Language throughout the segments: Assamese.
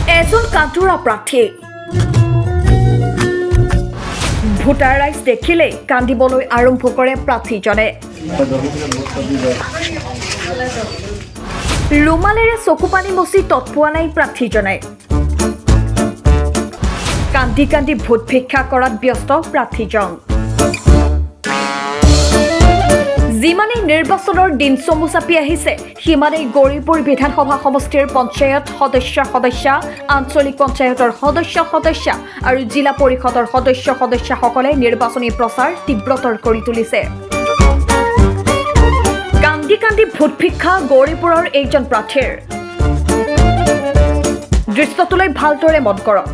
এজন কাটুৰা প্ৰাৰ্থী ভোটাৰ ৰাইজ দেখিলে কান্দিবলৈ আৰম্ভ কৰে প্ৰাৰ্থীজনে ৰুমালেৰে চকুপানী মচি তৎপোৱা নাই প্ৰাৰ্থীজনে কান্দি কান্দি ভোট ভিক্ষা কৰাত ব্যস্ত প্ৰাৰ্থীজন যিমানে নিৰ্বাচনৰ দিন চমু চাপি আহিছে সিমানে গৌৰীপুৰ বিধানসভা সমষ্টিৰ পঞ্চায়ত সদস্য আঞ্চলিক পঞ্চায়তৰ সদস্য আৰু জিলা পৰিষদৰ সদস্যসকলে নিৰ্বাচনী প্ৰচাৰ তীব্ৰতৰ কৰি তুলিছে কান্দি কান্দি ভোট ভিক্ষা গৌৰীপুৰৰ এইজন প্ৰাৰ্থীৰ দৃশ্যটোলৈ ভালদৰে মন কৰক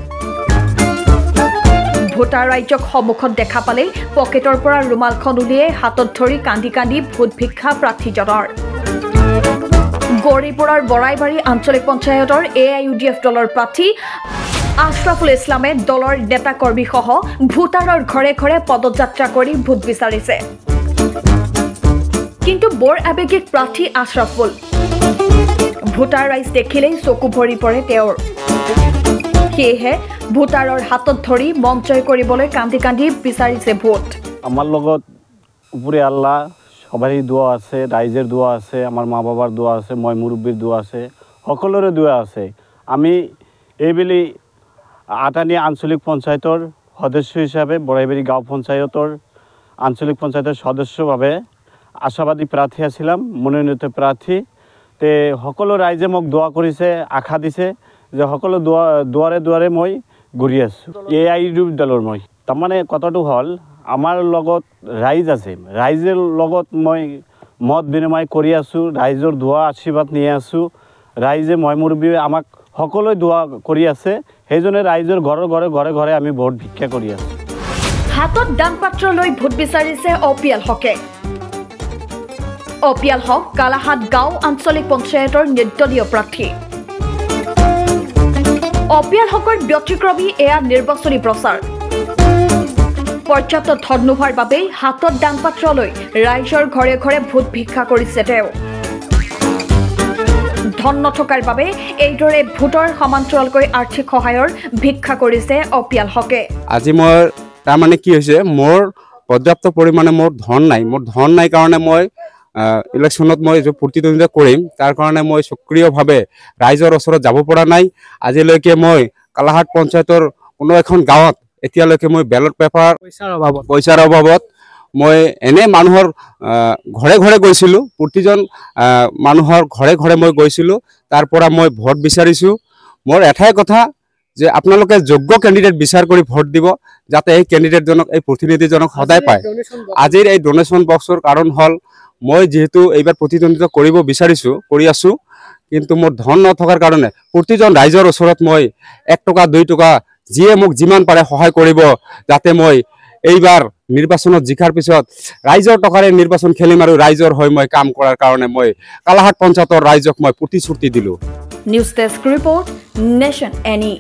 ভোটাৰ ৰাইজক সন্মুখত দেখা পালে পকেটৰ পৰা ৰুমালখন উলিয়াই হাতত ধৰি কান্দি কান্দি ভোট ভিক্ষা প্ৰাৰ্থীজনৰ গৌৰীপুৰৰ বৰাইবাৰী আঞ্চলিক পঞ্চায়তৰ AIUDF দলৰ প্ৰাৰ্থী আশৰাফুল ইছলামে দলৰ নেতা কৰ্মীসহ ভোটাৰৰ ঘৰে ঘৰে পদযাত্ৰা কৰি ভোট বিচাৰিছে কিন্তু বৰ আৱেগিক প্ৰাৰ্থী আশৰাফুল ভোটাৰ ৰাইজ দেখিলেই চকু ভৰি পৰে তেওঁৰ সেয়েহে ভোটাৰৰ হাতত ধৰি মন জয় কৰিবলৈ কান্দি কান্দি বিচাৰিছে ভোট আমার লগত উপরে আল্লাহ সবারই দোয়া আছে রাইজের দোয়া আছে আমার মা বাবার দোয়া আছে মই মুরব্বীর দোয়া আছে সকলরে দোয়া আছে আমি এইবেলি আটানি আঞ্চলিক পঞ্চায়েতৰ সদস্য হিসাবে বৰাইবাৰী গাঁও পঞ্চায়তৰ আঞ্চলিক পঞ্চায়তৰ সদস্যভাৱে আশাবাদী প্ৰাৰ্থী আছিলাম মনোনীত প্ৰাৰ্থী তে সকলো ৰাইজে মোক দোয়া কৰিছে আশা দিছে যে সকলো দুৱাৰে দুৱাৰে মই ঘূৰি আছোঁ AIUDF দলৰ মই তাৰমানে কথাটো হ'ল আমাৰ লগত ৰাইজ আছে ৰাইজৰ লগত মই মত বিনিময় কৰি আছোঁ ৰাইজৰ দোৱা আশীৰ্বাদ নিয়ে আছোঁ ৰাইজে মই মুৰব্বী আমাক সকলোৱে দোৱা কৰি আছে সেইজনে ৰাইজৰ ঘৰে ঘৰে আমি ভোট ভিক্ষা কৰি আছোঁ হাতত দান পাত্ৰ লৈ ভোট বিচাৰিছে অপিয়াল হকে অপিয়াল হক কালাহাট গাঁও আঞ্চলিক পঞ্চায়তৰ নিৰ্দলীয় প্ৰাৰ্থী অপিয়াল হকৰ ব্যতিক্ৰমী এয়া নিৰ্বাচনী প্ৰচাৰ পৰ্যাপ্ত ধন নোহোৱাৰ বাবে হাতত দান পাত্ৰ লৈ ৰাইজৰ ঘৰে ঘৰে ভোট ভিক্ষা কৰিছে তেওঁ ধন নথকাৰ বাবে এইদৰে ভোটৰ সমান্তৰালকৈ আৰ্থিক সহায়ৰ ভিক্ষা কৰিছে অপিয়াল হকে আজি মই তাৰমানে কি হৈছে মোৰ পৰ্যাপ্ত পৰিমাণে মোৰ ধন নাই কাৰণে মই ইলেকশ্যনত মই যে প্ৰতিদ্বন্দ্বিতা কৰিম তাৰ কাৰণে মই সক্ৰিয়ভাৱে ৰাইজৰ ওচৰত যাব পৰা নাই আজিলৈকে মই কালাহাট পঞ্চায়তৰ কোনো এখন গাঁৱত এতিয়ালৈকে মই বেলট পেপাৰ পইচাৰ অভাৱত মই এনে মানুহৰ ঘৰে ঘৰে গৈছিলোঁ প্ৰতিজন মানুহৰ ঘৰে ঘৰে মই গৈছিলোঁ তাৰ পৰা মই ভোট বিচাৰিছোঁ মোৰ এটাই কথা যে আপোনালোকে যোগ্য কেণ্ডিডেট বিচাৰ কৰি ভোট দিব যাতে এই কেণ্ডিডেটজনক এই প্ৰতিনিধিজনক সদায় পায় আজিৰ এই ডোনেশ্যন বক্সৰ কাৰণ হ'ল মই যেহেতু এইবাৰ প্ৰতিদ্বন্দ্বিতা কৰিব বিচাৰিছোঁ কৰি আছোঁ কিন্তু মোৰ ধন নথকাৰ কাৰণে প্ৰতিজন ৰাইজৰ ওচৰত মই 1 টকা 2 টকা যিয়ে মোক যিমান পাৰে সহায় কৰিব যাতে মই এইবাৰ নিৰ্বাচনত জিকাৰ পিছত ৰাইজৰ টকাৰে নিৰ্বাচন খেলিম আৰু ৰাইজৰ হৈ মই কাম কৰাৰ কাৰণে মই কালাহাট পঞ্চায়তৰ ৰাইজক মই প্ৰতিশ্ৰুতি দিলোঁ news desk report nation any